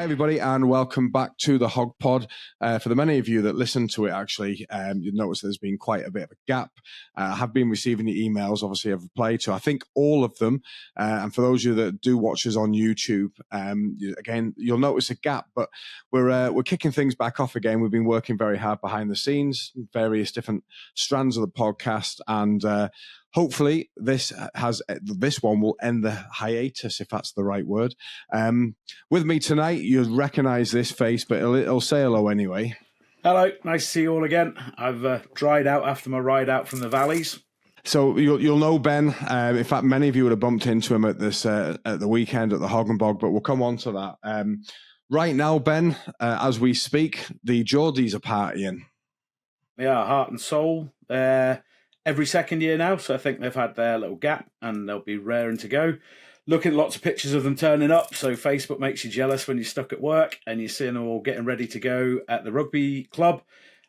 everybody, and welcome back to the HOG-POD. For the many of you that listen to it, actually, you'll notice there's been quite a bit of a gap. I have been receiving the emails, obviously, I've replied to, I think, all of them. And for those of you that do watch us on YouTube, again, you'll notice a gap, but we're kicking things back off again. We've been working very hard behind the scenes, various different strands of the podcast, and hopefully this one will end the hiatus, if that's the right word. With me tonight, you'll recognise this face, but it'll say hello anyway. Hello, nice to see you all again. I've dried out after my ride out from the valleys. So you'll know Ben. In fact, many of you would have bumped into him at the weekend at the HOG-POD, but we'll come on to that. Right now, Ben, as we speak, the Geordies are partying. Yeah, heart and soul. Every second year now, so I think they've had their little gap and they'll be raring to go. Looking at lots of pictures of them turning up, so Facebook makes you jealous when you're stuck at work and you're seeing them all getting ready to go at the rugby club.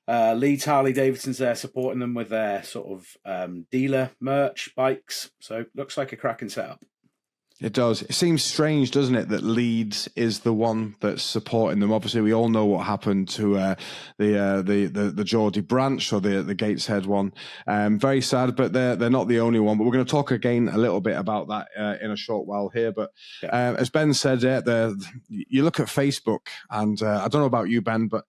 Leeds Harley-Davidson's there supporting them with their sort of dealer merch, bikes, so looks like a cracking setup. It does. It seems strange, doesn't it, that Leeds is the one that's supporting them. Obviously, we all know what happened to the Geordie branch or the Gateshead one. Very sad, but they're not the only one. But we're going to talk again a little bit about that in a short while here. But as Ben said, you look at Facebook, and I don't know about you, Ben, but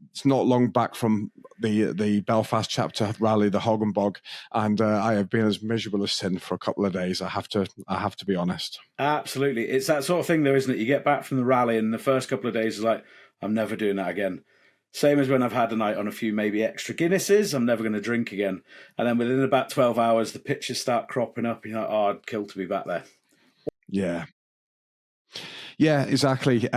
it's not long back from the Belfast chapter rally, the HOG-POD, and I have been as miserable as sin for a couple of days. I have to be honest. Absolutely, it's that sort of thing, though, isn't it? You get back from the rally, and the first couple of days is like, I'm never doing that again. Same as when I've had a night on a few maybe extra Guinnesses, I'm never going to drink again. And then within about 12 hours, the pictures start cropping up. You're like, oh, I'd kill to be back there. Yeah, exactly.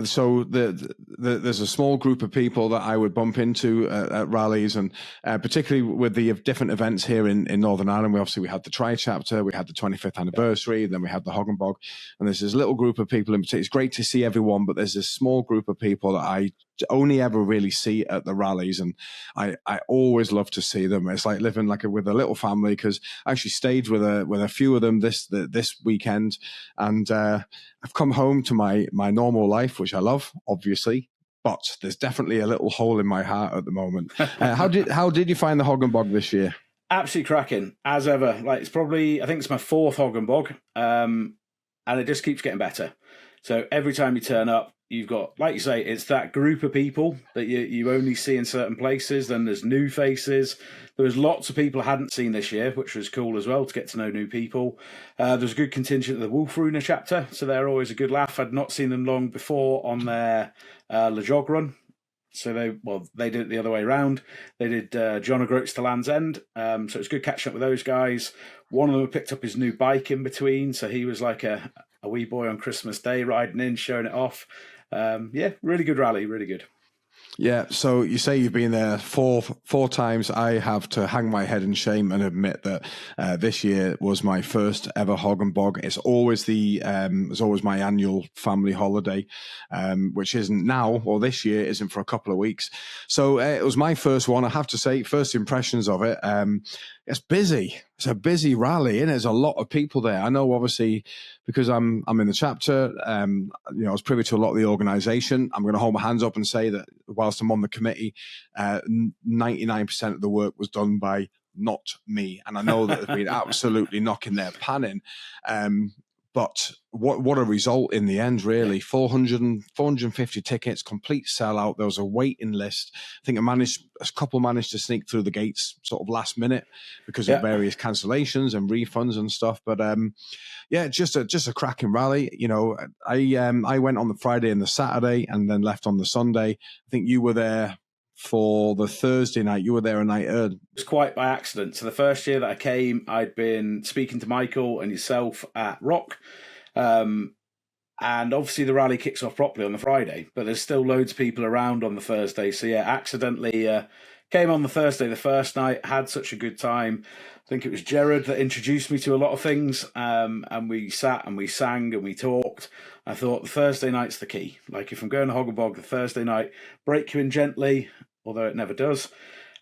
So there's a small group of people that I would bump into at rallies, and particularly with the different events here in Northern Ireland. We had the Tri chapter, we had the 25th anniversary, then we had the HOG-POD, and there's this little group of people in particular. It's great to see everyone, but there's this small group of people that I only ever really see at the rallies, and I always love to see them. It's like living with a little family, because I actually stayed with a few of them this weekend, and I've come home to my normal life, which I love, obviously, but there's definitely a little hole in my heart at the moment. How did you find the HOG-POD this year? Absolutely cracking, as ever. I think it's my fourth HOG-POD, and it just keeps getting better. So every time you turn up, you've got, like you say, it's that group of people that you only see in certain places. Then there's new faces. There was lots of people I hadn't seen this year, which was cool as well, to get to know new people. There's a good contingent of the Wolf-Runa chapter, so they're always a good laugh. I'd not seen them long before on their HOG run. So they did it the other way around. They did John O'Groats to Land's End. So it was good catching up with those guys. One of them picked up his new bike in between, so he was like a wee boy on Christmas Day riding in, showing it off. Really good rally, really good. Yeah, so you say you've been there four times. I have to hang my head in shame and admit that this year was my first ever HOG-POD. It's always my annual family holiday, which isn't now, or this year isn't for a couple of weeks. So it was my first one. I have to say, first impressions of it. It's busy. It's a busy rally, and there's a lot of people there. I know, obviously, because I'm in the chapter. I was privy to a lot of the organisation. I'm going to hold my hands up and say that whilst I'm on the committee, 99% of the work was done by not me, and I know that they've been absolutely knocking their pan in. But what a result in the end, really. 450 tickets, complete sellout. There was a waiting list. I think a couple managed to sneak through the gates sort of last minute because of various cancellations and refunds and stuff. But just a cracking rally. I went on the Friday and the Saturday and then left on the Sunday. I think you were there for the Thursday night. You were there a night early. It was quite by accident. So the first year that I came, I'd been speaking to Michael and yourself at Rock. And obviously the rally kicks off properly on the Friday, but there's still loads of people around on the Thursday. So accidentally came on the Thursday, the first night, had such a good time. I think it was Jared that introduced me to a lot of things. And we sat and we sang and we talked. I thought the Thursday night's the key. Like, if I'm going to HOG-POD, the Thursday night, break you in gently, although it never does.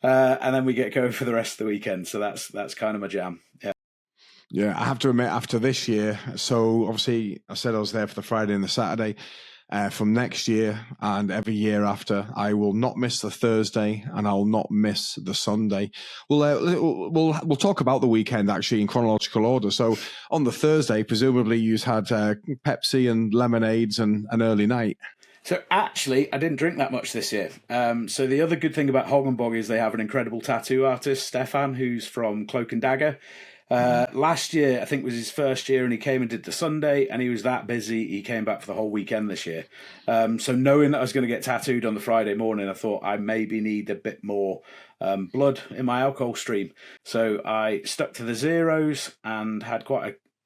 And then we get going for the rest of the weekend. So that's kind of my jam. Yeah. Yeah, I have to admit, after this year, so obviously I said I was there for the Friday and the Saturday. from next year and every year after, I will not miss the Thursday and I'll not miss the Sunday. We'll talk about the weekend actually in chronological order. So on the Thursday, presumably you had Pepsi and lemonades and an early night. So actually, I didn't drink that much this year. So the other good thing about HOG-POD is they have an incredible tattoo artist, Stefan, who's from Cloak and Dagger. Last year, I think, was his first year, and he came and did the Sunday, and he was that busy, he came back for the whole weekend this year. So knowing that I was going to get tattooed on the Friday morning, I thought I maybe need a bit more blood in my alcohol stream. So I stuck to the zeros and had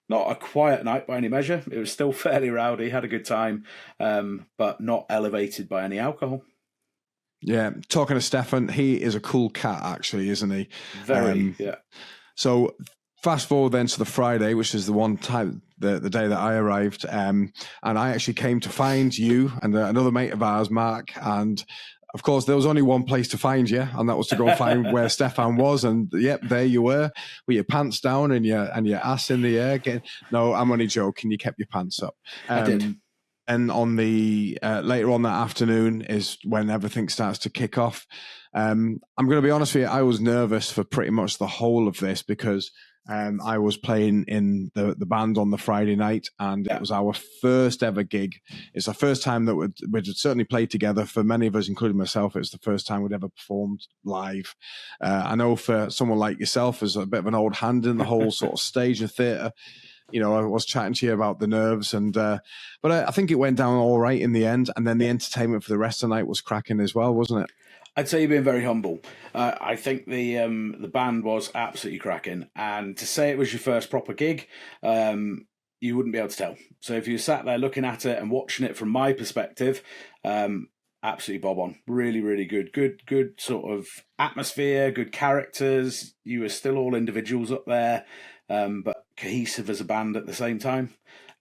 not a quiet night by any measure. It was still fairly rowdy, had a good time, but not elevated by any alcohol. Yeah, talking to Stefan, he is a cool cat, actually, isn't he? Very, yeah. So fast forward then to the Friday, which is the one time, the day that I arrived, and I actually came to find you and another mate of ours, Mark, and of course there was only one place to find you, and that was to go find where Stefan was, and yep, there you were, with your pants down and your ass in the air. No, I'm only joking. You kept your pants up. I did. And on the later on that afternoon is when everything starts to kick off. I'm going to be honest with you, I was nervous for pretty much the whole of this because I was playing in the band on the Friday night, and it was our first ever gig. It's the first time that we'd certainly played together. For many of us, including myself, it's the first time we'd ever performed live. I know for someone like yourself, as a bit of an old hand in the whole sort of stage of theatre, you know, I was chatting to you about the nerves, but I think it went down all right in the end. And then the entertainment for the rest of the night was cracking as well, wasn't it? I'd say you're being very humble. I think the band was absolutely cracking, and to say it was your first proper gig, you wouldn't be able to tell. So if you sat there looking at it and watching it from my perspective, absolutely bob on. Really, really good sort of atmosphere, good characters. You were still all individuals up there, but cohesive as a band at the same time.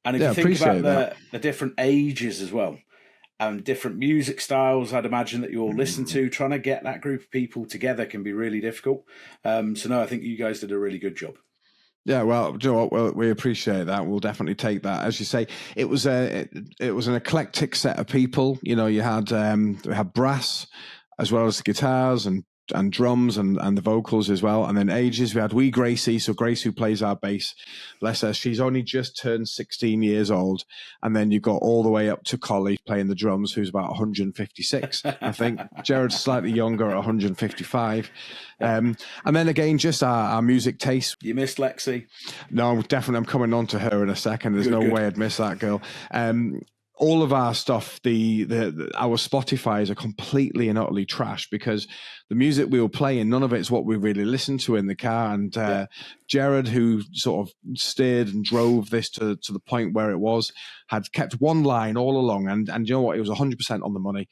And if you think about the different ages as well, and different music styles, I'd imagine that you all listen to, trying to get that group of people together can be really difficult. So no, I think you guys did a really good job. Yeah, well, do you know what? Well, we appreciate that. We'll definitely take that. As you say, it was an eclectic set of people. You know, we had brass as well as the guitars and drums and the vocals as well. And then ages, we had wee Gracie. So Grace, who plays our bass, bless her, she's only just turned 16 years old. And then you got all the way up to Collie playing the drums, who's about 156, I think. Jared's slightly younger at 155. And then again, just our music taste. You missed Lexi? No, definitely. I'm coming on to her in a second. There's no way I'd miss that girl. All of our stuff, our Spotify's are completely and utterly trash because the music we were playing, none of it's what we really listened to in the car. And Jared, who sort of steered and drove this to the point where it was, had kept one line all along. And you know what? It was 100% on the money.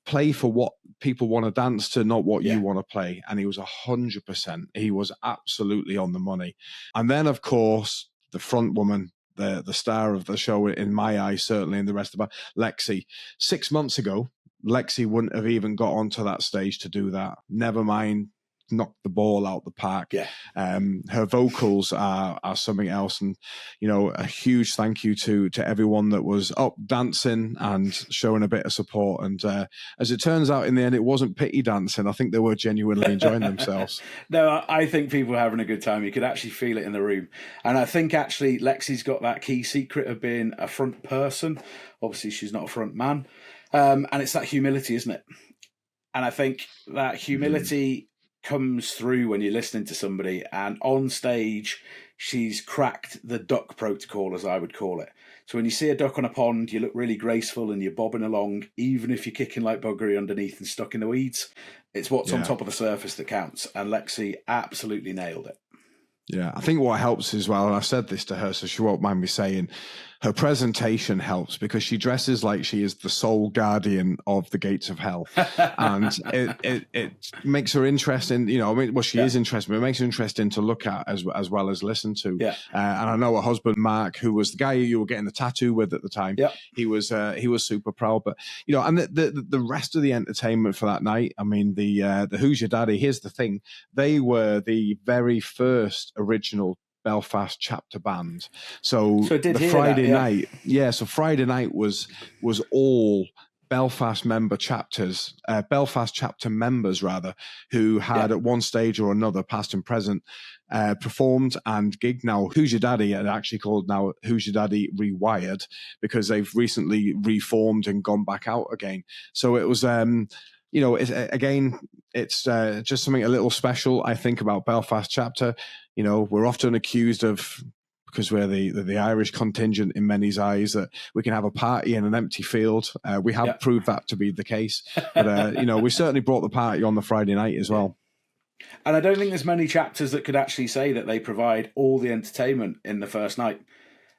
Play for what people want to dance to, not what you want to play. And he was 100%. He was absolutely on the money. And then, of course, the front woman, the star of the show, in my eyes, certainly, and the rest of it, Lexi. 6 months ago, Lexi wouldn't have even got onto that stage to do that. Never mind, knocked the ball out the park. Yeah. Her vocals are something else. And, you know, a huge thank you to everyone that was up dancing and showing a bit of support. And as it turns out, in the end, it wasn't pity dancing. I think they were genuinely enjoying themselves. No, I think people were having a good time. You could actually feel it in the room. And I think actually Lexi's got that key secret of being a front person. Obviously, she's not a front man. And it's that humility, isn't it? And I think that humility comes through when you're listening to somebody, and on stage she's cracked the duck protocol, as I would call it. So when you see a duck on a pond, you look really graceful and you're bobbing along, even if you're kicking like buggery underneath and stuck in the weeds. It's what's on top of the surface that counts, and Lexi absolutely nailed it. Yeah, I think what helps as well, and I said this to her, so she won't mind me saying, her presentation helps because she dresses like she is the sole guardian of the gates of hell. And it makes her interesting, you know, I mean, well, she is interesting, but it makes her interesting to look at as well as listen to. Yeah. And I know her husband, Mark, who was the guy you were getting the tattoo with at the time, he was super proud. But, you know, and the rest of the entertainment for that night, I mean, the Who's Your Daddy, here's the thing, they were the very first original Belfast chapter band. So I did the hear Friday that, yeah. night, so Friday night was all Belfast Belfast chapter members rather, who had at one stage or another, past and present, performed and gigged. Now, Who's Your Daddy are actually called now Who's Your Daddy Rewired, because they've recently reformed and gone back out again. So it was, it's just something a little special, I think, about Belfast chapter. We're often accused of, because we're the Irish contingent in many's eyes, that we can have a party in an empty field. We have proved that to be the case. But, we certainly brought the party on the Friday night as well. And I don't think there's many chapters that could actually say that they provide all the entertainment in the first night.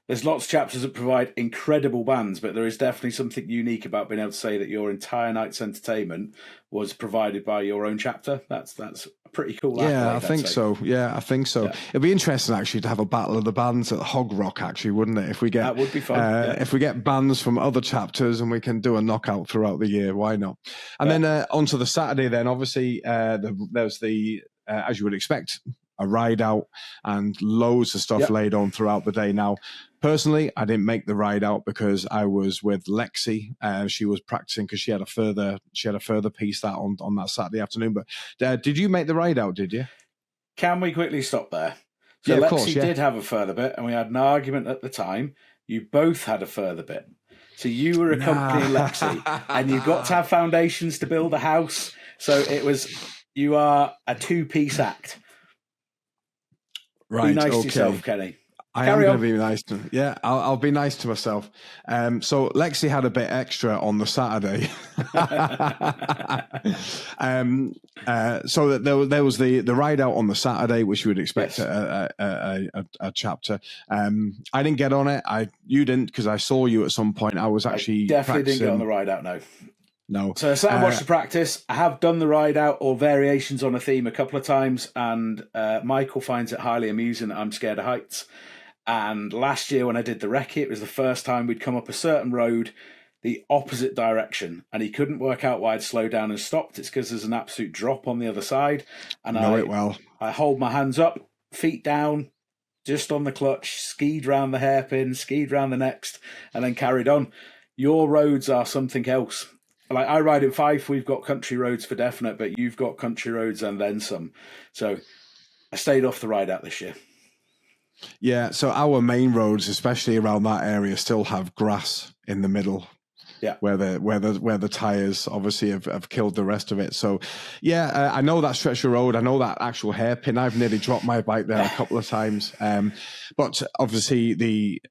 There's lots of chapters that provide incredible bands, but there is definitely something unique about being able to say that your entire night's entertainment was provided by your own chapter. That's a pretty cool. Yeah, I think so. Yeah, I think so. Yeah. It'd be interesting actually to have a battle of the bands at Hog Rock, actually, wouldn't it? If we get that would be fun. If we get bands from other chapters and we can do a knockout throughout the year, why not? And then onto the Saturday, then obviously there's the as you would expect, a ride out and loads of stuff laid on throughout the day. Now, personally, I didn't make the ride out because I was with Lexi. She was practicing because she had a further piece that on that Saturday afternoon. But did you make the ride out? Did you? Can we quickly stop there? So Lexi of course, did have a further bit, and we had an argument at the time. You both had a further bit. So you were accompanying Lexi, and you've got to have foundations to build a house. So you are a two-piece act. Right. Be nice to yourself, Kenny. I am going to be nice to. Yeah, I'll be nice to myself. So Lexi had a bit extra on the Saturday. So that there was the ride out on the Saturday, which you would expect a chapter. I didn't get on it. You didn't, because I saw you at some point. I was actually definitely practicing. Didn't get on the ride out. No. So I sat and watched the practice. I have done the ride out or variations on a theme a couple of times, and Michael finds it highly amusing that I'm scared of heights. And last year when I did the recce, it was the first time we'd come up a certain road the opposite direction, and he couldn't work out why I'd slowed down and stopped. It's because there's an absolute drop on the other side. And I hold my hands up, feet down, just on the clutch, skied round the hairpin, skied round the next, and then carried on. Your roads are something else. Like, I ride in Fife, we've got country roads for definite, but you've got country roads and then some. So I stayed off the ride out this year. Yeah, so our main roads, especially around that area, still have grass in the middle. Yeah, where the tires obviously have killed the rest of it. So, yeah, I know that stretch of road. I know that actual hairpin. I've nearly dropped my bike there a couple of times. But obviously the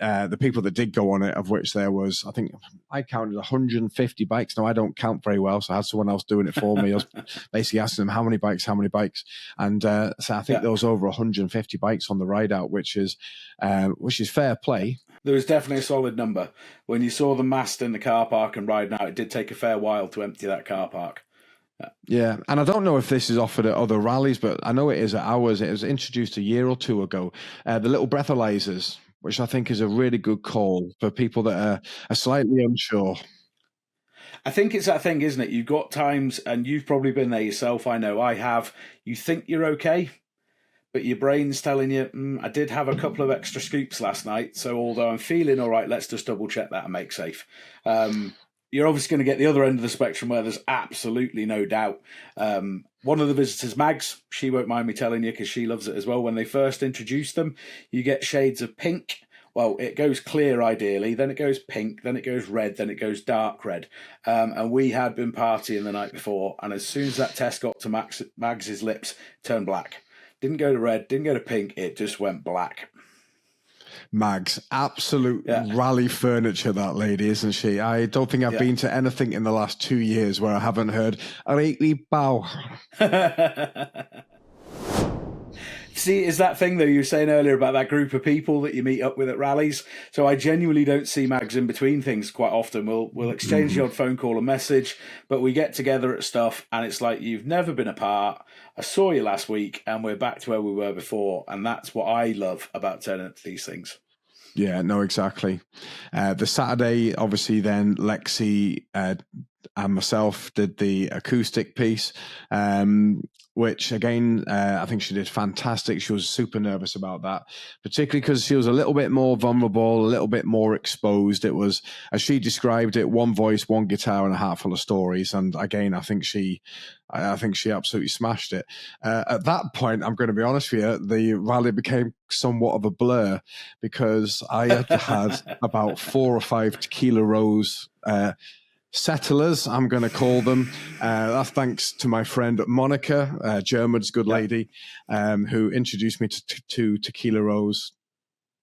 people that did go on it, of which there was, I think I counted 150 bikes. Now I don't count very well, so I had someone else doing it for me. I was basically asking them how many bikes, and so I think there was over 150 bikes on the ride out, which is fair play. There was definitely a solid number. When you saw the mast in the car park and riding out, it did take a fair while to empty that car park. Yeah, and I don't know if this is offered at other rallies, but I know it is at ours. It was introduced a year or two ago. The little breathalyzers, which I think is a really good call for people that are slightly unsure. I think it's that thing, isn't it? You've got times, and you've probably been there yourself, I know I have, you think you're okay, but your brain's telling you, I did have a couple of extra scoops last night, so although I'm feeling all right, let's just double check that and make safe. You're obviously going to get the other end of the spectrum where there's absolutely no doubt. One of the visitors, Mags, she won't mind me telling you because she loves it as well. When they first introduced them, you get shades of pink. Well, it goes clear ideally, then it goes pink, then it goes red, then it goes dark red. And we had been partying the night before, and as soon as that test got to Mags's lips, it turned black. Didn't go to red, didn't go to pink, it just went black. Mags, absolute rally furniture, that lady, isn't she? I don't think I've been to anything in the last 2 years where I haven't heard a lately bow. See, is that thing, though, you were saying earlier about that group of people that you meet up with at rallies? So I genuinely don't see Mags in between things quite often. We'll exchange the odd phone call or message, but we get together at stuff, and it's like, you've never been apart. I saw you last week, and we're back to where we were before, and that's what I love about turning up to these things. Yeah, no, exactly. The Saturday, obviously, then Lexi and myself did the acoustic piece, which again, I think she did fantastic. She was super nervous about that, particularly because she was a little bit more vulnerable, a little bit more exposed. It was, as she described it, one voice, one guitar, and a heart full of stories. And again, I think she absolutely smashed it. At that point, I'm going to be honest with you, the rally became somewhat of a blur because I had about 4 or 5 Tequila Rose settlers, I'm going to call them. That's thanks to my friend Monica, German's good lady, who introduced me to Tequila Rose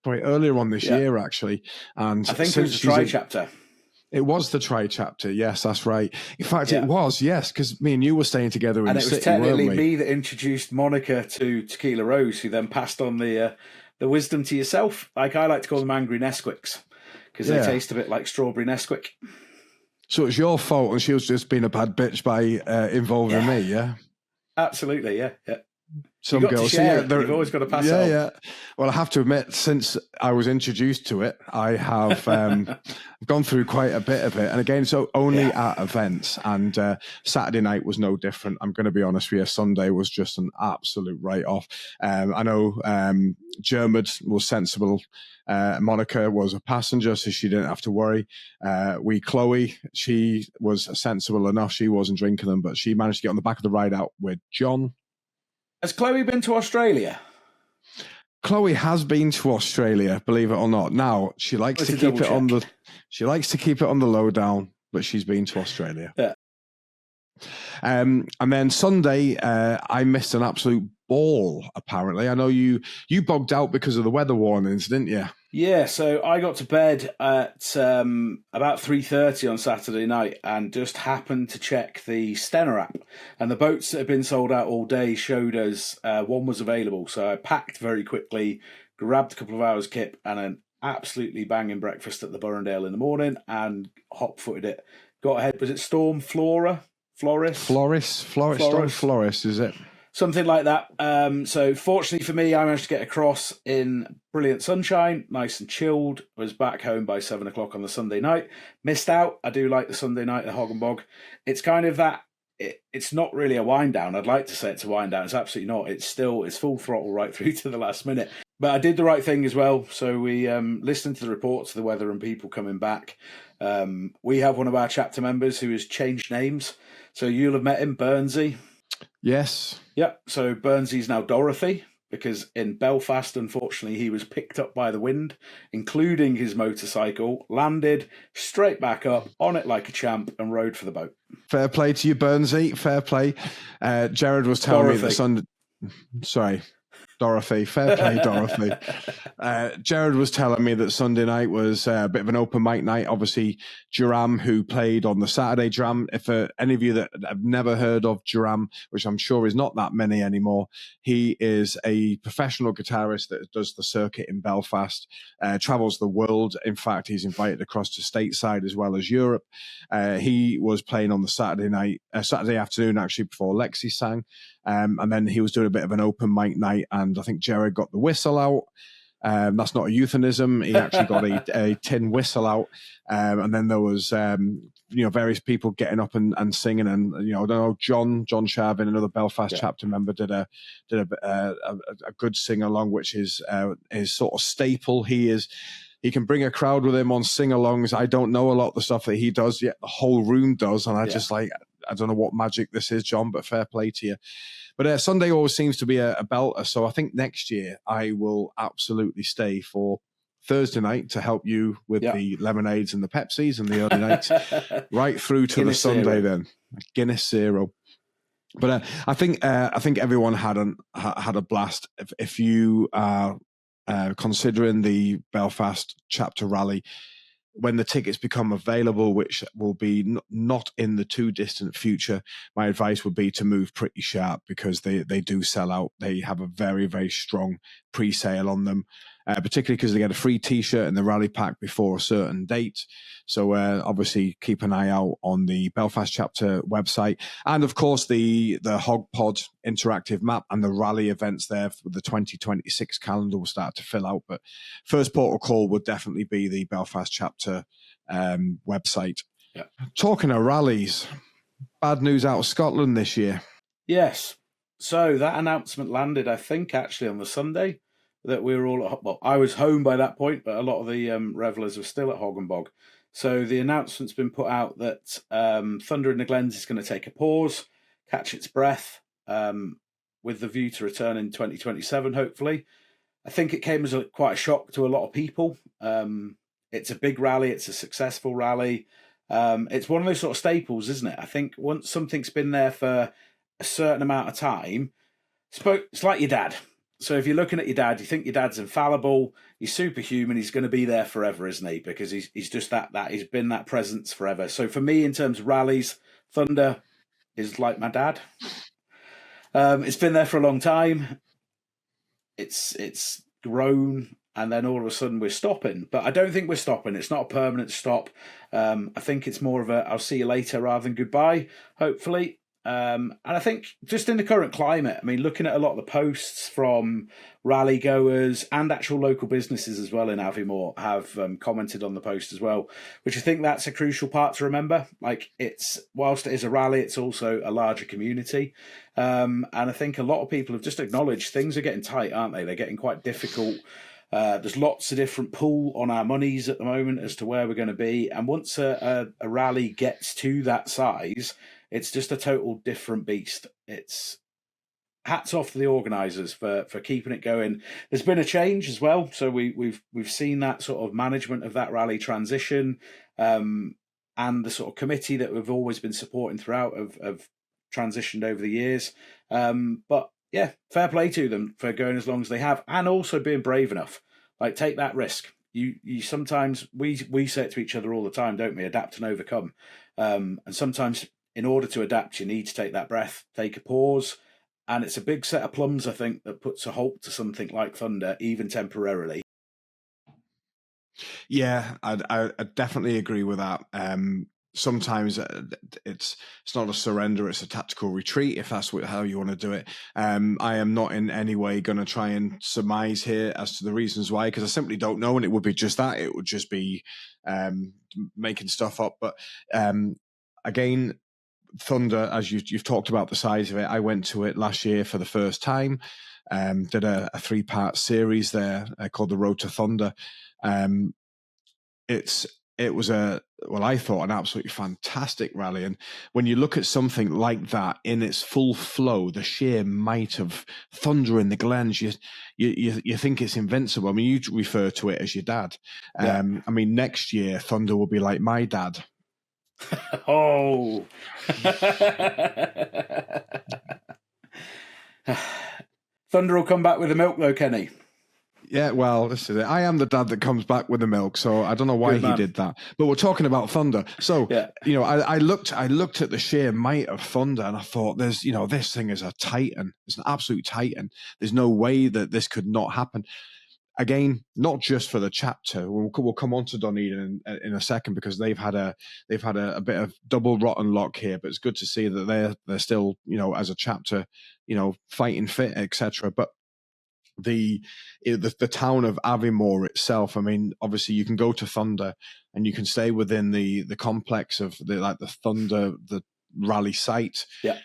quite earlier on this year, actually. And I think it was the Try chapter. It was the Try chapter. Yes, that's right. In fact, it was, yes, because me and you were staying together in the city, weren't we? And it was technically me that introduced Monica to Tequila Rose, who then passed on the wisdom to yourself. Like, I like to call them angry Nesquiks because they taste a bit like strawberry Nesquik. So it was your fault, and she was just being a bad bitch by involving me, yeah? Absolutely, yeah. Some you've got girls, to share it. You've always got to pass it on. Yeah. Well, I have to admit, since I was introduced to it, I have gone through quite a bit of it. And again, so only at events. And Saturday night was no different. I'm going to be honest with you. Sunday was just an absolute write-off. I know German was sensible. Monica was a passenger, so she didn't have to worry. Chloe, she was sensible enough. She wasn't drinking them, but she managed to get on the back of the ride out with John. Has Chloe been to Australia? Chloe has been to Australia, believe it or not. Now she likes to keep it on the. She likes to keep it on the lowdown, but she's been to Australia. Yeah. And then Sunday, I missed an absolute ball. Apparently, I know you bogged out because of the weather warnings, didn't you? Yeah, so I got to bed at about 3:30 on Saturday night and just happened to check the Stena app. And the boats that had been sold out all day showed us one was available. So I packed very quickly, grabbed a couple of hours kip and an absolutely banging breakfast at the Burrendale in the morning and hot-footed it. Got ahead. Was it Storm Floris, Storm Floris, is it? Something like that. So fortunately for me, I managed to get across in brilliant sunshine, nice and chilled. Was back home by 7 o'clock on the Sunday night. Missed out. I do like the Sunday night at HOG-POD. It's kind of that. It's not really a wind down. I'd like to say it's a wind down. It's absolutely not. It's full throttle right through to the last minute. But I did the right thing as well. So we listened to the reports of the weather and people coming back. We have one of our chapter members who has changed names. So you'll have met him, Burnsy. Yes. Yep. So Burnsy's now Dorothy because in Belfast, unfortunately, he was picked up by the wind, including his motorcycle, landed straight back up on it like a champ and rode for the boat. Fair play to you, Burnsy. Fair play. Jared was telling me that Sunday. Sorry. Dorothy, fair play, Dorothy. Jared was telling me that Sunday night was a bit of an open mic night. Obviously, Duram, who played on the Saturday Duram. If any of you that have never heard of Duram, which I'm sure is not that many anymore, he is a professional guitarist that does the circuit in Belfast, travels the world. In fact, he's invited across to stateside as well as Europe. He was playing on the Saturday afternoon, actually, before Lexi sang. And then he was doing a bit of an open mic night, and I think Jared got the whistle out. That's not a euphemism. He actually got a tin whistle out. And then there was, various people getting up and singing. And, I don't know, John Sharvin, another Belfast chapter member, did a good sing along, which is his sort of staple. He can bring a crowd with him on sing-alongs. I don't know a lot of the stuff that he does, yet the whole room does. And I don't know what magic this is, John, but fair play to you. But Sunday always seems to be a belter. So I think next year I will absolutely stay for Thursday night to help you with the lemonades and the Pepsis and the early nights, right through to Guinness the Sunday Zero. Then. Guinness Zero. But I think everyone had a blast. If you are considering the Belfast chapter rally, when the tickets become available, which will be not in the too distant future, my advice would be to move pretty sharp because they do sell out. They have a very, very strong pre-sale on them, particularly because they get a free T-shirt in the rally pack before a certain date. So obviously keep an eye out on the Belfast chapter website. And of course, the HOG-POD interactive map and the rally events there for the 2026 calendar will start to fill out. But first port of call would definitely be the Belfast chapter website. Talking of rallies, bad news out of Scotland this year. Yes. So that announcement landed, I think, actually on the Sunday that we were all well, I was home by that point, but a lot of the revelers were still at HOG-POD. So the announcement's been put out that Thunder in the Glens is going to take a pause, catch its breath, with the view to return in 2027, hopefully. I think it came as quite a shock to a lot of people. It's a big rally. It's a successful rally. It's one of those sort of staples, isn't it? I think once something's been there for a certain amount of time, it's like your dad. So if you're looking at your dad, you think your dad's infallible, he's superhuman, he's going to be there forever, isn't he? Because he's just that he's been that presence forever. So for me, in terms of rallies, Thunder is like my dad. It's been there for a long time. It's grown, and then all of a sudden we're stopping. But I don't think we're stopping. It's not a permanent stop. I think it's more of a I'll see you later rather than goodbye, hopefully. And I think just in the current climate, I mean, looking at a lot of the posts from rally goers and actual local businesses as well in Aviemore have commented on the post as well, which I think that's a crucial part to remember. Like, it's whilst it is a rally, it's also a larger community. And I think a lot of people have just acknowledged things are getting tight, aren't they? They're getting quite difficult. There's lots of different pull on our monies at the moment as to where we're going to be. And once a rally gets to that size, it's just a total different beast. It's hats off to the organisers for keeping it going. There's been a change as well, so we've seen that sort of management of that rally transition, and the sort of committee that we've always been supporting throughout have transitioned over the years. But yeah, fair play to them for going as long as they have, and also being brave enough. Like, take that risk. You sometimes we say it to each other all the time, don't we? Adapt and overcome. And sometimes, in order to adapt, you need to take that breath, take a pause, and it's a big set of plums, I think, that puts a halt to something like Thunder, even temporarily. Yeah, I definitely agree with that. Sometimes it's not a surrender; it's a tactical retreat, if that's how you want to do it. I am not in any way going to try and surmise here as to the reasons why, because I simply don't know, and it would be just that. It would just be making stuff up. But again, Thunder, as you've talked about the size of it, I went to it last year for the first time. Did a 3-part series there called the Road to Thunder. It was I thought an absolutely fantastic rally. And when you look at something like that in its full flow, the sheer might of Thunder in the Glens, you think it's invincible. I mean, you refer to it as your dad. Yeah. I mean, next year Thunder will be like my dad. Oh. Thunder will come back with the milk, though, Kenny. Yeah, well, this is it. I am the dad that comes back with the milk, so I don't know why he did that. But we're talking about Thunder. So, yeah. I looked at the sheer might of Thunder, and I thought, this thing is a titan. It's an absolute titan. There's no way that this could not happen. Again, not just for the chapter. We'll come on to Dunedin in a second, because they've had a bit of double rotten luck here. But it's good to see that they're still, as a chapter, fighting fit, etc. But the town of Aviemore itself, I mean, obviously you can go to Thunder and you can stay within the complex of the Thunder, the rally site. Yeah.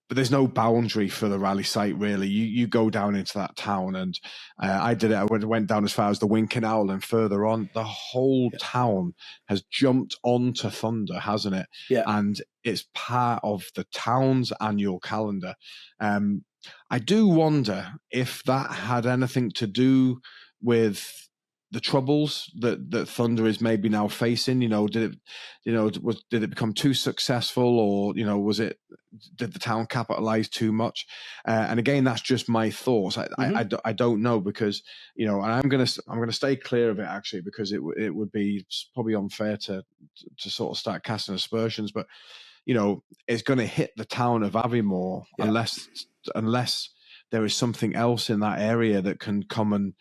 But there's no boundary for the rally site, really. You go down into that town, and I did it. I went down as far as the Wing Canal, and further on, the whole town has jumped onto Thunder, hasn't it? Yeah. And it's part of the town's annual calendar. I do wonder if that had anything to do with the troubles that Thunder is maybe now facing. Did it become too successful, or did the town capitalize too much? And again, that's just my thoughts. I don't know, because and I'm gonna stay clear of it, actually, because it would be probably unfair to sort of start casting aspersions, but it's going to hit the town of Aviemore unless there is something else in that area that can come and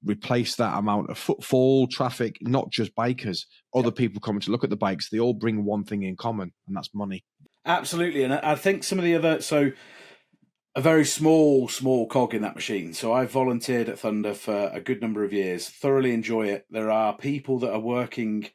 replace that amount of footfall, traffic, not just bikers, other people coming to look at the bikes. They all bring one thing in common, and that's money. Absolutely. And I think some of the other, so a very small cog in that machine. So I've volunteered at Thunder for a good number of years, thoroughly enjoy it. There are people that are working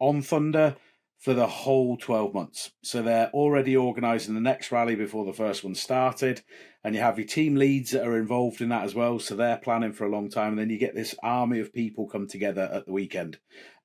on Thunder for the whole 12 months. So they're already organising the next rally before the first one started. And you have your team leads that are involved in that as well. So they're planning for a long time. And then you get this army of people come together at the weekend.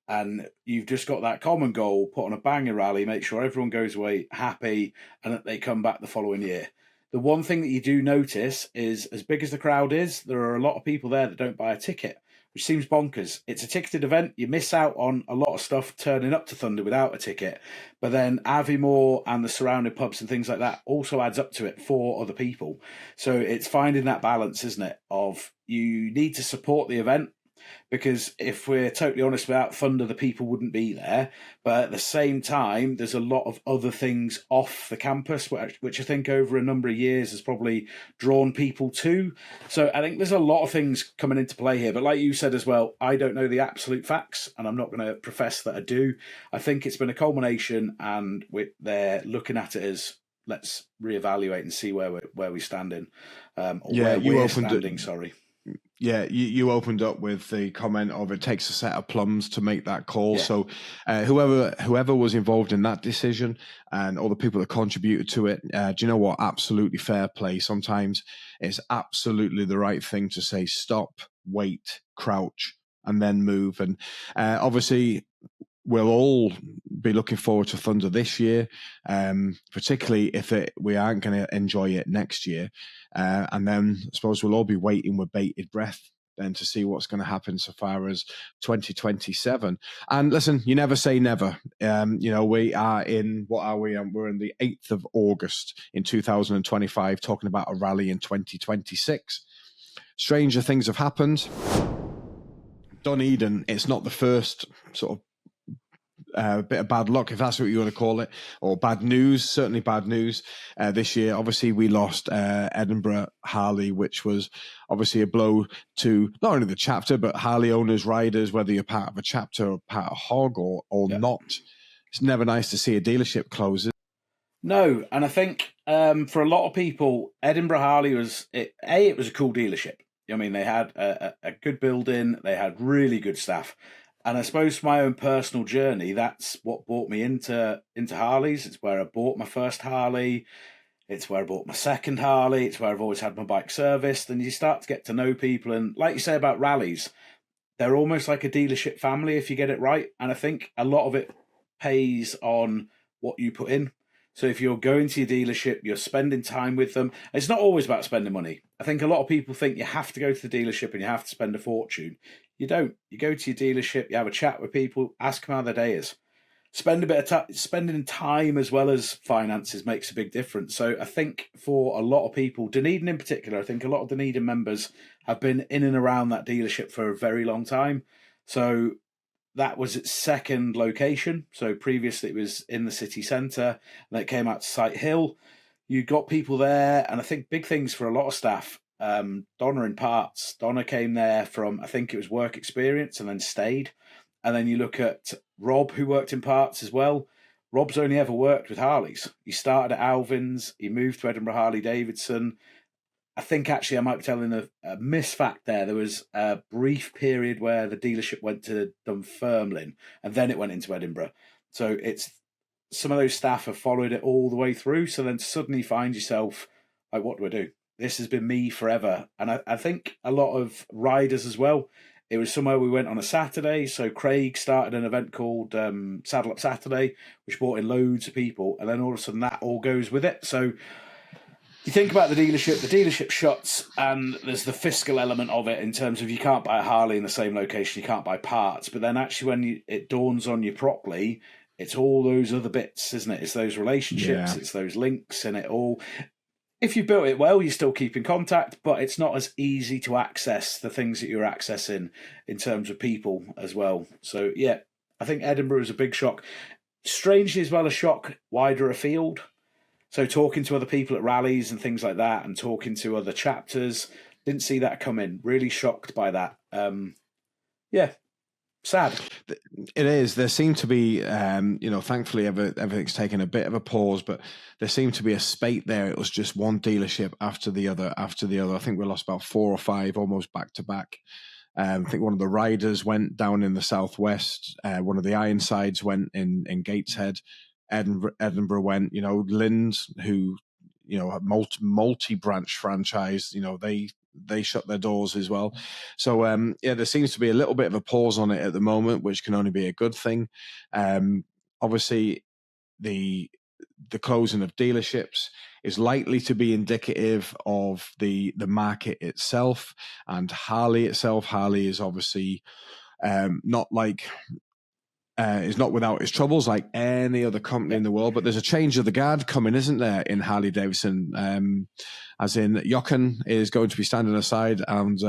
And you've just got that common goal, put on a banger rally, make sure everyone goes away happy and that they come back the following year. The one thing that you do notice is, as big as the crowd is, there are a lot of people there that don't buy a ticket, which seems bonkers. It's a ticketed event. You miss out on a lot of stuff turning up to Thunder without a ticket. But then Aviemore and the surrounding pubs and things like that also adds up to it for other people. So it's finding that balance, isn't it, of you need to support the event, because if we're totally honest, without Thunder, the people wouldn't be there. But at the same time, there's a lot of other things off the campus, which I think over a number of years has probably drawn people to. So I think there's a lot of things coming into play here. But like you said as well, I don't know the absolute facts, and I'm not going to profess that I do. I think it's been a culmination, and they're looking at it as, let's reevaluate and see where we standing. Sorry. Yeah, you opened up with the comment of it takes a set of plums to make that call. Yeah. So whoever was involved in that decision and all the people that contributed to it, do you know what? Absolutely fair play. Sometimes it's absolutely the right thing to say, stop, wait, crouch, and then move. And obviously, we'll all be looking forward to Thunder this year, particularly if we aren't going to enjoy it next year. And then I suppose we'll all be waiting with bated breath then to see what's going to happen so far as 2027. And listen, you never say never. We are in, what are we? We're in the 8th of August in 2025, talking about a rally in 2026. Stranger things have happened. Dunedin, it's not the first sort of bit of bad luck, if that's what you want to call it, or bad news, certainly bad news this year. Obviously, we lost Edinburgh Harley, which was obviously a blow to not only the chapter, but Harley owners, riders, whether you're part of a chapter or part of HOG or not. It's never nice to see a dealership close. No, and I think for a lot of people, Edinburgh Harley it was a cool dealership. I mean, they had a good building, they had really good staff. And I suppose for my own personal journey, that's what brought me into Harleys. It's where I bought my first Harley. It's where I bought my second Harley. It's where I've always had my bike serviced. And you start to get to know people. And like you say about rallies, they're almost like a dealership family if you get it right. And I think a lot of it pays on what you put in. So if you're going to your dealership, you're spending time with them. It's not always about spending money. I think a lot of people think you have to go to the dealership and you have to spend a fortune. You don't. You go to your dealership, you have a chat with people, ask them how their day is. Spend a bit of time. Spending time as well as finances makes a big difference. So I think for a lot of people, Dunedin in particular, I think a lot of Dunedin members have been in and around that dealership for a very long time. So that was its second location. So previously it was in the city centre, and it came out to Sight Hill. You got people there, and I think big things for a lot of staff. Donna in parts. Donna came there from, I think it was work experience, and then stayed. And then you look at Rob, who worked in parts as well. Rob's only ever worked with Harleys. He started at Alvin's. He moved to Edinburgh Harley Davidson. I think actually I might be telling a misfact there. There was a brief period where the dealership went to Dunfermline and then it went into Edinburgh. So it's some of those staff have followed it all the way through. So then suddenly you find yourself like, what do I do? This has been me forever. And I think a lot of riders as well. It was somewhere we went on a Saturday. So Craig started an event called Saddle Up Saturday, which brought in loads of people. And then all of a sudden that all goes with it. So you think about the dealership shuts, and there's the fiscal element of it in terms of you can't buy a Harley in the same location, you can't buy parts. But then actually when it dawns on you properly, it's all those other bits, isn't it? It's those relationships, It's those links and it all. If you built it well, you still keep in contact, but it's not as easy to access the things that you're accessing in terms of people as well. So, yeah, I think Edinburgh is a big shock. Strangely as well, a shock wider afield. So talking to other people at rallies and things like that and talking to other chapters, didn't see that coming. Really shocked by that. Sad. It is. There seemed to be, thankfully everything's taken a bit of a pause, but there seemed to be a spate there. It was just one dealership after the other. I think we lost about 4 or 5 almost back to back. I think one of the riders went down in the southwest. One of the Ironsides went in Gateshead. Edinburgh went. Linz, who a multi-branch franchise. They shut their doors as well. So there seems to be a little bit of a pause on it at the moment, which can only be a good thing. Obviously, the closing of dealerships is likely to be indicative of the market itself and Harley itself. Harley is obviously not like is not without its troubles like any other company in the world, but there's a change of the guard coming, isn't there, in Harley Davidson? As in Jochen is going to be standing aside, and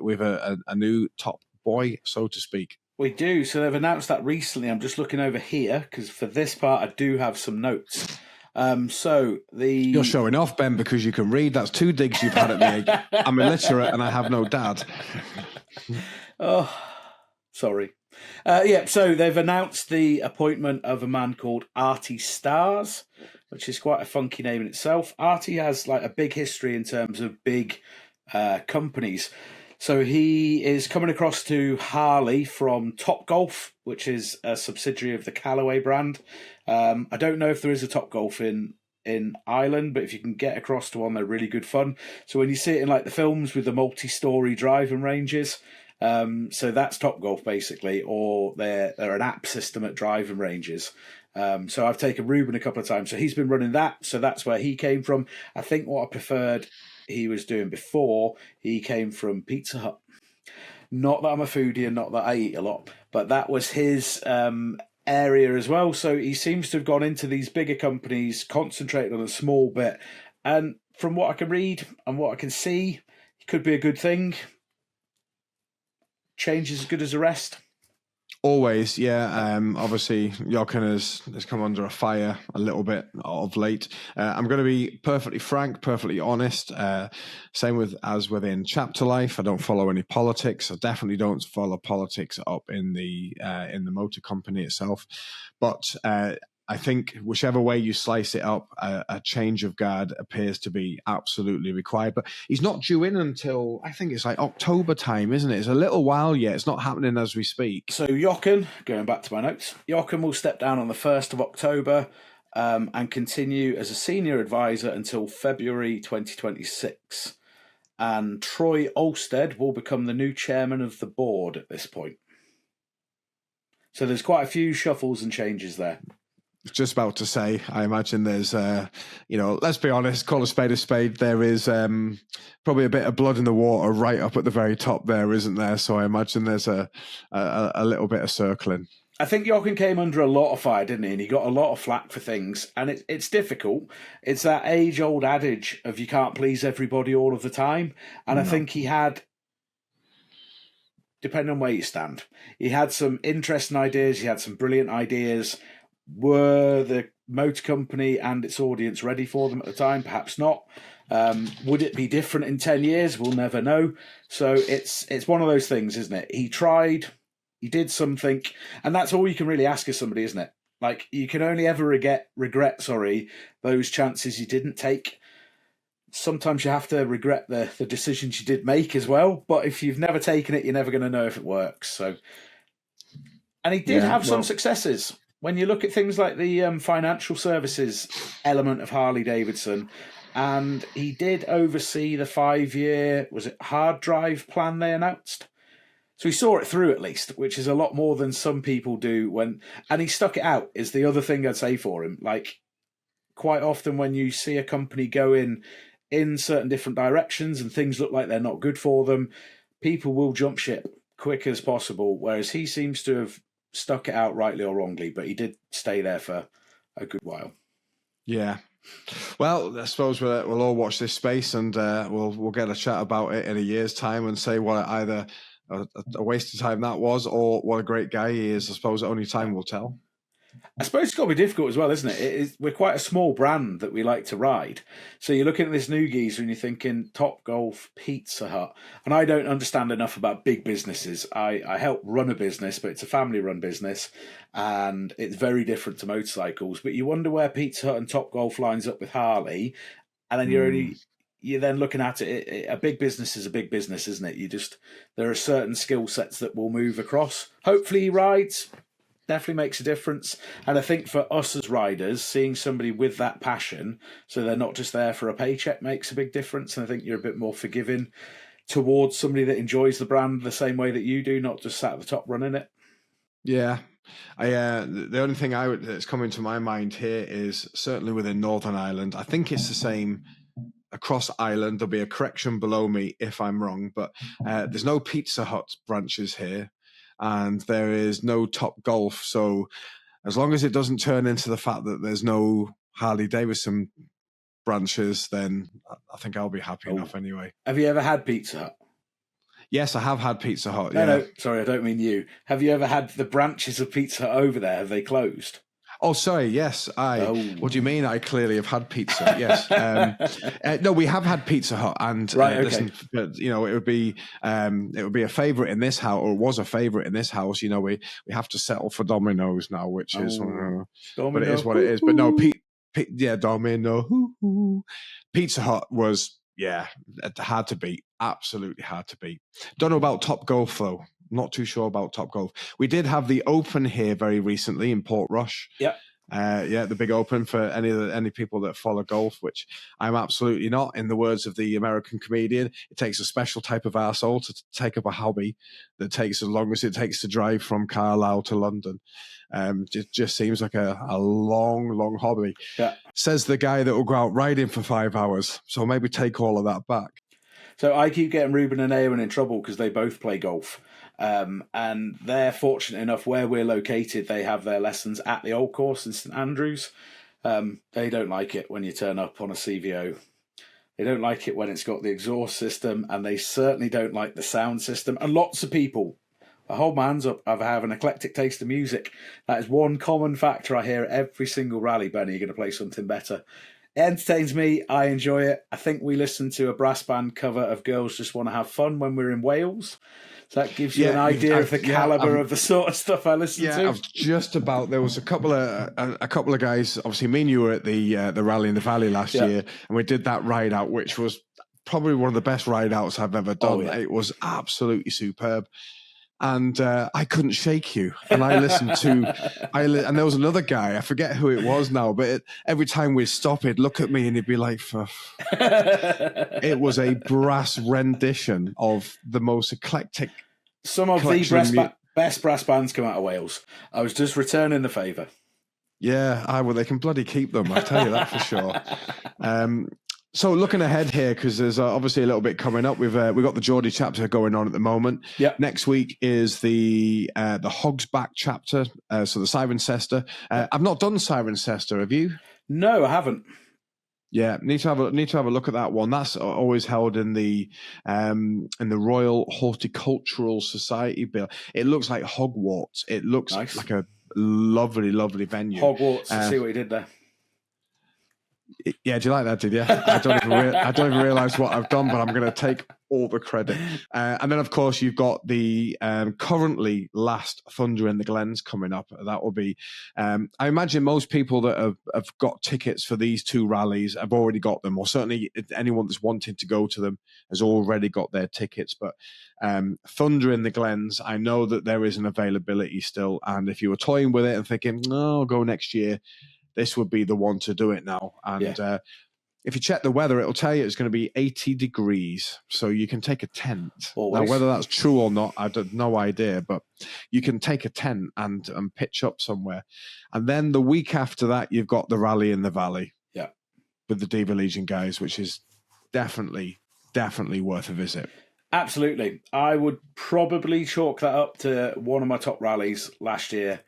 we have a new top boy, so to speak. We do. So they've announced that recently. I'm just looking over here because for this part I do have some notes. You're showing off, Ben, because you can read. That's 2 digs you've had at me. I'm illiterate and I have no dad. Oh, sorry. So they've announced the appointment of a man called Artie Stars, which is quite a funky name in itself. Artie has like a big history in terms of big companies. So he is coming across to Harley from Topgolf, which is a subsidiary of the Callaway brand. I don't know if there is a Topgolf in Ireland, but if you can get across to one, they're really good fun. So when you see it in like the films with the multi-story driving ranges, so that's Topgolf basically, or they're an app system at driving ranges. So I've taken Ruben a couple of times. So he's been running that. So that's where he came from. I think what I preferred he was doing before, he came from Pizza Hut. Not that I'm a foodie and not that I eat a lot, but that was his area as well. So he seems to have gone into these bigger companies, concentrated on a small bit. And from what I can read and what I can see, it could be a good thing. Change is as good as the rest. Always, yeah. Obviously, Jochen has come under a fire a little bit of late. I'm going to be perfectly frank, perfectly honest. Same as within Chapter Life, I don't follow any politics. I definitely don't follow politics up in the motor company itself. But I think whichever way you slice it up, a change of guard appears to be absolutely required. But he's not due in until, I think it's like October time, isn't it? It's a little while yet. It's not happening as we speak. So Jochen, going back to my notes, Jochen will step down on the 1st of October and continue as a senior advisor until February 2026. And Troy Olstead will become the new chairman of the board at this point. So there's quite a few shuffles and changes there. Just about to say, I imagine there's, let's be honest, call a spade. There is probably a bit of blood in the water right up at the very top there, isn't there? So I imagine there's a little bit of circling. I think Jochen came under a lot of fire, didn't he? And he got a lot of flack for things. And it's difficult. It's that age-old adage of you can't please everybody all of the time. And no. I think he had, depending on where you stand, he had some interesting ideas. He had some brilliant ideas. Were the motor company and its audience ready for them at the time? Perhaps not. Would it be different in 10 years? We'll never know. So it's one of those things, isn't it? He tried, he did something, and that's all you can really ask of somebody, isn't it? Like, you can only ever regret those chances you didn't take. Sometimes you have to regret the decisions you did make as well, but if you've never taken it, you're never going to know if it works. So, and he did have some successes. When you look at things like the financial services element of Harley Davidson, and he did oversee the 5-year, was it hard drive plan they announced? So he saw it through at least, which is a lot more than some people do and he stuck it out is the other thing I'd say for him. Like, quite often when you see a company go in certain different directions and things look like they're not good for them, people will jump ship quick as possible, whereas he seems to have stuck it out, rightly or wrongly, but he did stay there for a good while. Yeah. Well, I suppose we'll all watch this space and we'll get a chat about it in a year's time and say what either a waste of time that was or what a great guy he is. I suppose only time will tell. I suppose it's got to be difficult as well, isn't it? We're quite a small brand that we like to ride. So you're looking at this new geezer and you're thinking Topgolf, Pizza Hut. And I don't understand enough about big businesses. I help run a business, but it's a family-run business. And it's very different to motorcycles. But you wonder where Pizza Hut and Topgolf lines up with Harley. And then you're then looking at it, a big business is a big business, isn't it? There are certain skill sets that will move across. Hopefully he rides, definitely makes a difference. And I think for us as riders, seeing somebody with that passion, so they're not just there for a paycheck, makes a big difference. And I think you're a bit more forgiving towards somebody that enjoys the brand the same way that you do, not just sat at the top running it. Yeah. The only thing that's coming to my mind here is certainly within Northern Ireland. I think it's the same across Ireland. There'll be a correction below me if I'm wrong, but there's no Pizza Hut branches here, and there is no Top Golf. So as long as it doesn't turn into the fact that there's no Harley Davidson branches, then I think I'll be happy enough anyway. Have you ever had Pizza Hut? Yes, I have had Pizza Hut. No, sorry, I don't mean you. Have you ever had the branches of Pizza Hut over there? Have they closed? Oh, sorry. Yes, What do you mean? I clearly have had pizza. Yes. No, we have had Pizza Hut, and right. Okay. Listen, it would be a favourite in this house, or was a favourite in this house. We have to settle for Domino's now, which is, but it is what it is. But no, Domino. Pizza Hut was, hard to beat. Absolutely hard to beat. Don't know about Top Golf though. Not too sure about Top Golf. We did have the Open here very recently in Portrush. Yep. The big Open for any people that follow golf, which I'm absolutely not. In the words of the American comedian, it takes a special type of arsehole to take up a hobby that takes as long as it takes to drive from Carlisle to London. It just seems like a long hobby. Yeah. Says the guy that will go out riding for 5 hours. So maybe take all of that back. So I keep getting Ruben and Eowyn in trouble because they both play golf. And they're fortunate enough where we're located, they have their lessons at the old course in St Andrews. They don't like it when you turn up on a CVO. They don't like it when it's got the exhaust system, and they certainly don't like the sound system. And lots of people, I hold my hands up, I have an eclectic taste of music. That is one common factor I hear at every single rally. Benny, you're going to play something better. It entertains me. I enjoy it. I think we listened to a brass band cover of Girls Just Want to Have Fun when we were in Wales. So that gives you an idea of the caliber of the sort of stuff I listen to. I've just about. There was a couple of guys. Obviously, me and you were at the rally in the Valley last year, and we did that ride out, which was probably one of the best ride outs I've ever done. Oh, yeah. It was absolutely superb. And I couldn't shake you. And I listened to, and there was another guy, I forget who it was now, but every time we'd stop, he'd look at me and he'd be like, it was a brass rendition of the most eclectic. Some of the best brass bands come out of Wales. I was just returning the favour. Yeah, well, they can bloody keep them, I'll tell you that for sure. So looking ahead here, because there's obviously a little bit coming up. We've got the Geordie chapter going on at the moment. Yeah. Next week is the Hogsback chapter, so the Cirencester. I've not done Cirencester. Have you? No, I haven't. Yeah, need to have a look at that one. That's always held in the Royal Horticultural Society bill. It looks like Hogwarts. It looks nice. Like a lovely venue. Hogwarts. See what you did there. Yeah, do you like that? Did you? I don't even realize what I've done, but I'm going to take all the credit. And then, of course, you've got the currently last Thunder in the Glens coming up. That will be. I imagine most people that have got tickets for these two rallies have already got them, or certainly anyone that's wanting to go to them has already got their tickets. But Thunder in the Glens, I know that there is an availability still, and if you were toying with it and thinking, "No, I'll go next year," this would be the one to do it now. And if you check the weather, it'll tell you it's going to be 80 degrees. So you can take a tent. Always. Now, whether that's true or not, I have no idea. But you can take a tent and pitch up somewhere. And then the week after that, you've got the rally in the Valley. Yeah. With the Diva Legion guys, which is definitely worth a visit. Absolutely. I would probably chalk that up to one of my top rallies last year.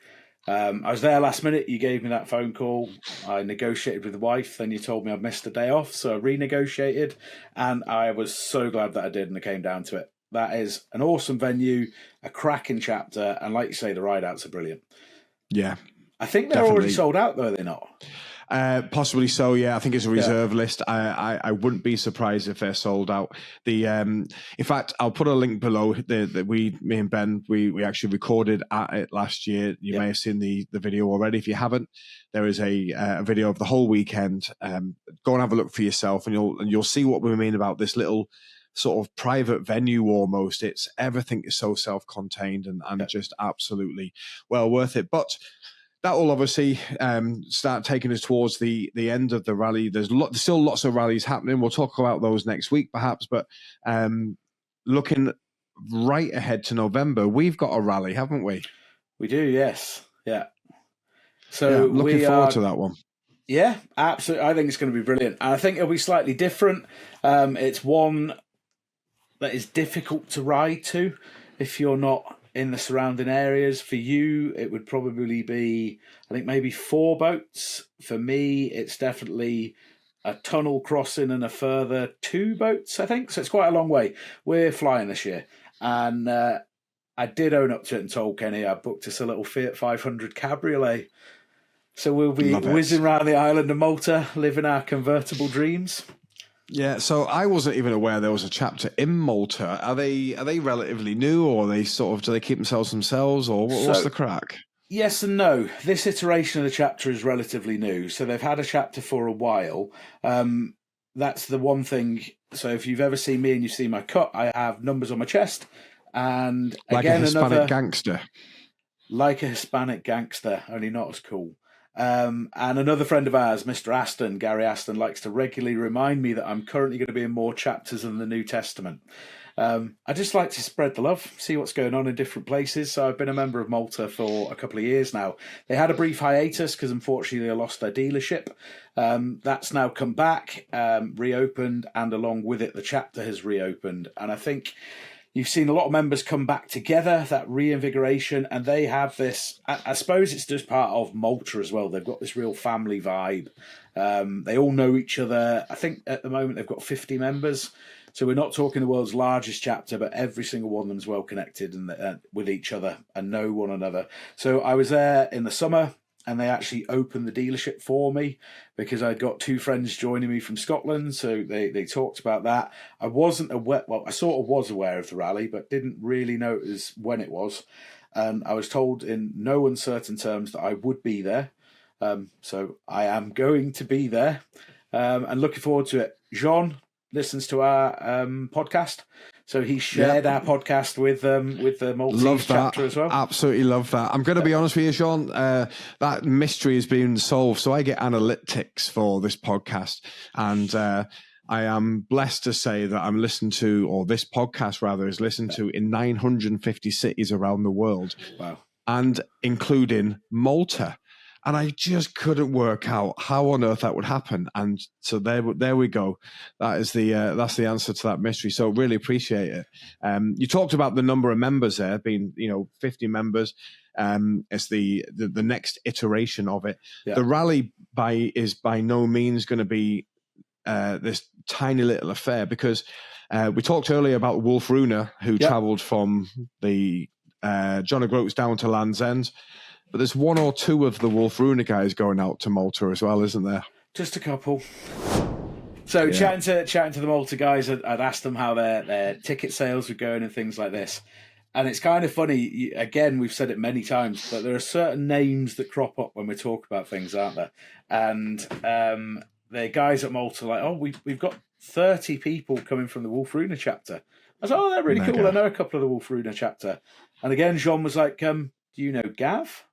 I was there last minute. You gave me that phone call. I negotiated with the wife. Then you told me I'd missed a day off, so I renegotiated, and I was so glad that I did, and it came down to it. That is an awesome venue, a cracking chapter, and like you say, the ride outs are brilliant. Yeah, I think they're already sold out, though. They're not. Possibly so, yeah. I think it's a reserve list. I wouldn't be surprised if they're sold out. In fact, I'll put a link below. Me and Ben, we actually recorded at it last year. You may have seen the video already. If you haven't, there is a video of the whole weekend. Go and have a look for yourself, and you'll see what we mean about this little sort of private venue almost. It's everything is so self-contained and just absolutely well worth it. But that will obviously start taking us towards the end of the rally. There's still lots of rallies happening. We'll talk about those next week, perhaps. But looking right ahead to November, we've got a rally, haven't we? We do, yes. Yeah. So looking forward to that one. Yeah, absolutely. I think it's going to be brilliant. And I think it'll be slightly different. It's one that is difficult to ride to if you're not in the surrounding areas. For you, it would probably be, I think, maybe 4 boats. For me, it's definitely a tunnel crossing and a further 2 boats, I think. So it's quite a long way. We're flying this year. And I did own up to it and told Kenny I booked us a little Fiat 500 Cabriolet. So we'll be whizzing around the island of Malta, living our convertible dreams. Yeah, so I wasn't even aware there was a chapter in Malta. Are they relatively new, or do they keep themselves, or what's the crack? Yes and no. This iteration of the chapter is relatively new, so they've had a chapter for a while. That's the one thing. So if you've ever seen me and you've seen my cut, I have numbers on my chest, and like again, a Hispanic gangster, like a Hispanic gangster, only not as cool. And another friend of ours, Mr. Aston, Gary Aston, likes to regularly remind me that I'm currently going to be in more chapters than the New Testament. I just like to spread the love, see what's going on in different places. So I've been a member of Malta for a couple of years now. They had a brief hiatus because unfortunately they lost their dealership. That's now come back, reopened, and along with it, the chapter has reopened. And I think you've seen a lot of members come back together, that reinvigoration, and they have this, I suppose it's just part of Malta as well. They've got this real family vibe. They all know each other. I think at the moment they've got 50 members. So we're not talking the world's largest chapter, but every single one of them is well connected and with each other and know one another. So I was there in the summer, and they actually opened the dealership for me because I'd got 2 friends joining me from Scotland. So they talked about that. I wasn't aware, well, I sort of was aware of the rally, but didn't really notice when it was. And I was told in no uncertain terms that I would be there. So I am going to be there and looking forward to it. Jean listens to our podcast. So he shared our podcast with the Maltese chapter as well. Absolutely love that. I'm going to be honest with you, Sean. That mystery has been solved. So I get analytics for this podcast, and I am blessed to say that I'm listened to, or this podcast rather, is listened to in 950 cities around the world. Wow. And including Malta. And I just couldn't work out how on earth that would happen. And so there we go. That's the answer to that mystery. So really appreciate it. You talked about the number of members there being, 50 members. It's the next iteration of it. Yeah. The rally is by no means going to be this tiny little affair, because we talked earlier about Wolf Runa, who travelled from the John O'Groats down to Land's End. But there's 1 or 2 of the Wolf Runa guys going out to Malta as well, isn't there? Just a couple. So chatting to the Malta guys, I'd asked them how their ticket sales were going and things like this. And it's kind of funny, again, we've said it many times, but there are certain names that crop up when we talk about things, aren't there? And the guys at Malta are like, we've got 30 people coming from the Wolf Runa chapter. I was like, they're really cool. I know a couple of the Wolf Runa chapter. And again, Jean was like, do you know Gav?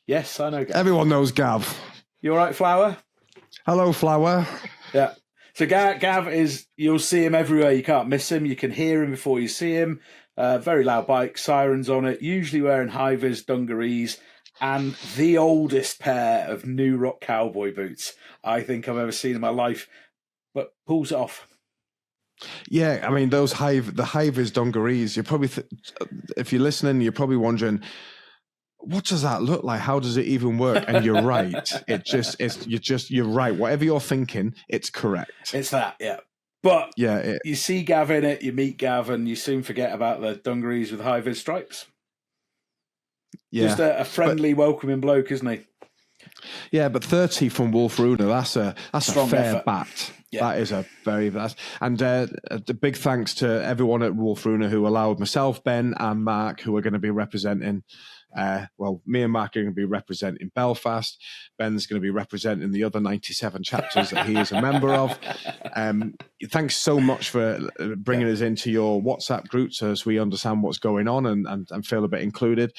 Yes, I know Gav. Everyone knows Gav. You all right, Flower? Hello, Flower. Yeah. So Gav is, you'll see him everywhere. You can't miss him. You can hear him before you see him. Very loud bike, sirens on it, usually wearing high-vis dungarees, and the oldest pair of New Rock cowboy boots I think I've ever seen in my life, but pulls it off. Yeah, I mean, the high-vis dungarees, you're probably, if you're listening, you're probably wondering, what does that look like? How does it even work? And you're right. You're right. Whatever you're thinking, it's correct. It's that, yeah. But you see Gav in it, you meet Gav, and you soon forget about the dungarees with high-vis stripes. Yeah. Just a friendly, welcoming bloke, isn't he? Yeah, but 30 from Wolf Runa, that's a Strong fair effort. bat. Yeah. That is a very and a big thanks to everyone at Wolf Runa who allowed myself, Ben, and Mark, who are going to be representing. Me and Mark are going to be representing Belfast. Ben's going to be representing the other 97 chapters that he is a member of. Thanks so much for bringing us into your WhatsApp group so as we understand what's going on and feel a bit included.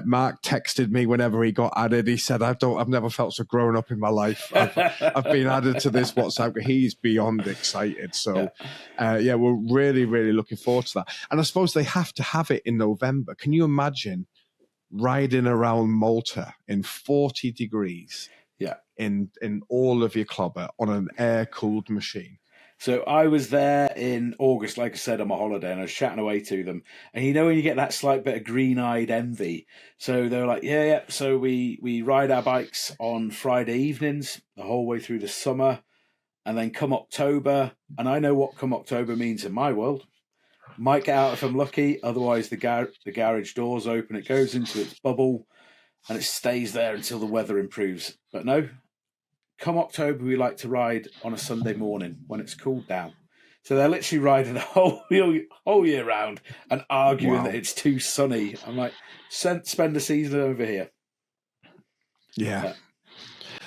Mark texted me whenever he got added. He said, I've never felt so grown up in my life. I've been added to this WhatsApp. He's beyond excited. So, we're really, really looking forward to that. And I suppose they have to have it in November. Can you imagine riding around Malta in 40 degrees in all of your clobber on an air-cooled machine? So I was there in August, like I said, on my holiday, and I was chatting away to them. And when you get that slight bit of green-eyed envy. So they were like, yeah. So we ride our bikes on Friday evenings the whole way through the summer. And then come October, and I know what come October means in my world. Might get out if I'm lucky. Otherwise, the garage doors open. It goes into its bubble, and it stays there until the weather improves. But no, come October, we like to ride on a Sunday morning when it's cooled down. So they're literally riding the whole year round and arguing that it's too sunny. I'm like, spend the season over here. Yeah.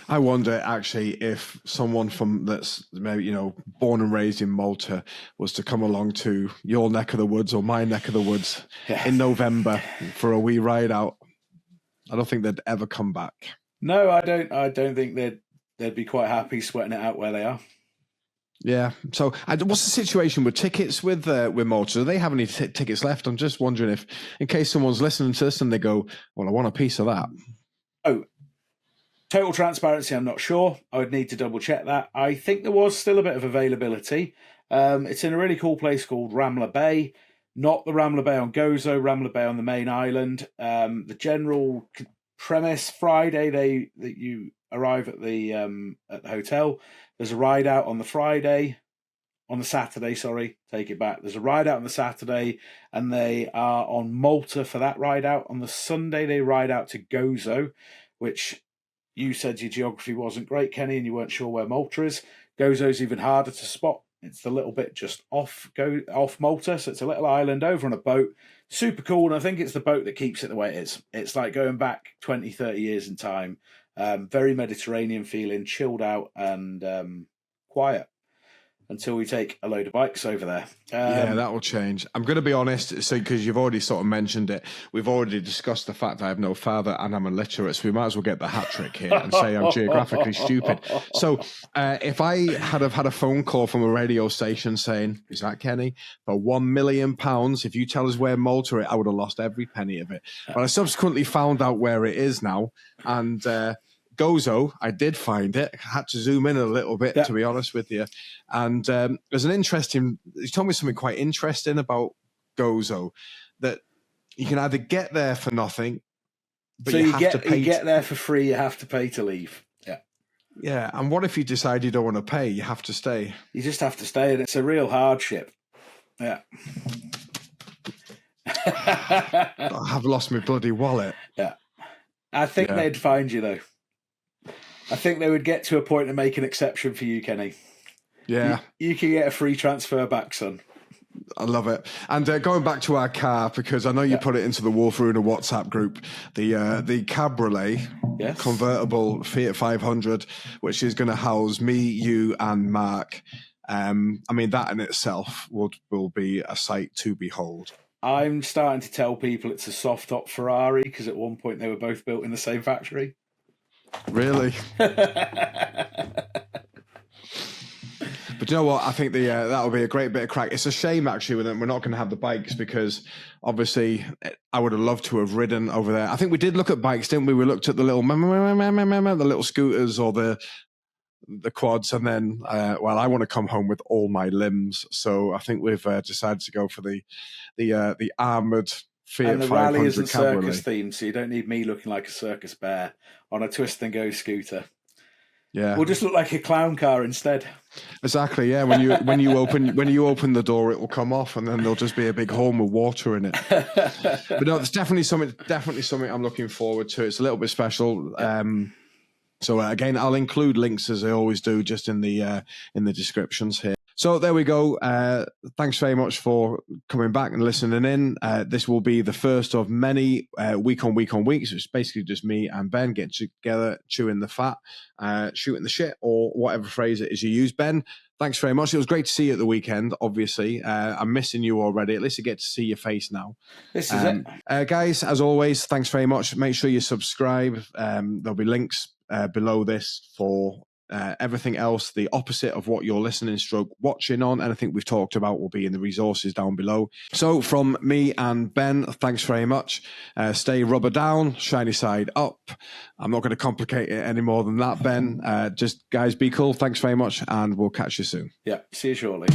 I wonder actually if someone that's maybe, born and raised in Malta was to come along to your neck of the woods or my neck of the woods in November for a wee ride out. I don't think they'd ever come back. No, I don't think they'd be quite happy sweating it out where they are. Yeah. So what's the situation with tickets with Malta? Do they have any tickets left? I'm just wondering if, in case someone's listening to this and they go, well, I want a piece of that. Oh, total transparency, I'm not sure. I would need to double check that. I think there was still a bit of availability. It's in a really cool place called Ramla Bay. Not the Ramla Bay on Gozo, Ramla Bay on the main island. The general premise, Friday, that you arrive at the hotel. There's a ride out on the Saturday, take it back. There's a ride out on the Saturday, and they are on Malta for that ride out. On the Sunday, they ride out to Gozo, which you said your geography wasn't great, Kenny, and you weren't sure where Malta is. Gozo's even harder to spot. It's the little bit just off Malta, so it's a little island over on a boat. Super cool, and I think it's the boat that keeps it the way it is. It's like going back 20, 30 years in time. Very Mediterranean feeling, chilled out and quiet until we take a load of bikes over there. That will change. I'm going to be honest, so because you've already sort of mentioned it, we've already discussed the fact that I have no father and I'm illiterate, so we might as well get the hat trick here and say I'm geographically stupid. So if I had had a phone call from a radio station saying, is that Kenny? For £1 million, if you tell us where Malta is, I would have lost every penny of it. But I subsequently found out where it is now, and Gozo, I did find it. I had to zoom in a little bit, to be honest with you. And there's you told me something quite interesting about Gozo, that you can either get there for nothing, but so you have to pay. You get there for free, you have to pay to leave. Yeah. Yeah, and what if you decide you don't want to pay? You have to stay. You just have to stay, and it's a real hardship. Yeah. I have lost my bloody wallet. Yeah. I think they'd find you, though. I think they would get to a point and make an exception for you, Kenny. Yeah. You can get a free transfer back, son. I love it. And going back to our car, because I know you put it into the Wolf Runa WhatsApp group, the Cabriolet convertible Fiat 500, which is going to house me, you, and Mark. I mean, that in itself will be a sight to behold. I'm starting to tell people it's a soft top Ferrari because at one point they were both built in the same factory. Really? But you know what? I think that'll be a great bit of crack. It's a shame, actually, that we're not going to have the bikes because, obviously, I would have loved to have ridden over there. I think we did look at bikes, didn't we? We looked at the little scooters or the quads, and then, I want to come home with all my limbs. So I think we've decided to go for the armoured Fiat 500 and the rally isn't Cabriolet. circus themed, so you don't need me looking like a circus bear on a twist and go scooter. Yeah, we'll just look like a clown car instead. Exactly. Yeah, when you open the door, it will come off, and then there'll just be a big hole with water in it. But no, it's definitely something I'm looking forward to. It's a little bit special. So again, I'll include links as I always do, just in the descriptions here. So there we go. Thanks very much for coming back and listening in. This will be the first of many week on weeks. It's basically just me and Ben getting together, chewing the fat, shooting the shit, or whatever phrase it is you use. Ben, thanks very much. It was great to see you at the weekend, obviously. I'm missing you already. At least I get to see your face now. This is it. Guys, as always, thanks very much. Make sure you subscribe. There'll be links below this for everything else, the opposite of what you're listening stroke watching on. Anything we've talked about will be in the resources down below. So from me and Ben, thanks very much. Stay rubber down, shiny side up. I'm not going to complicate it any more than that, Ben. Just guys, be cool. Thanks very much, and we'll catch you soon. Yeah, see you shortly.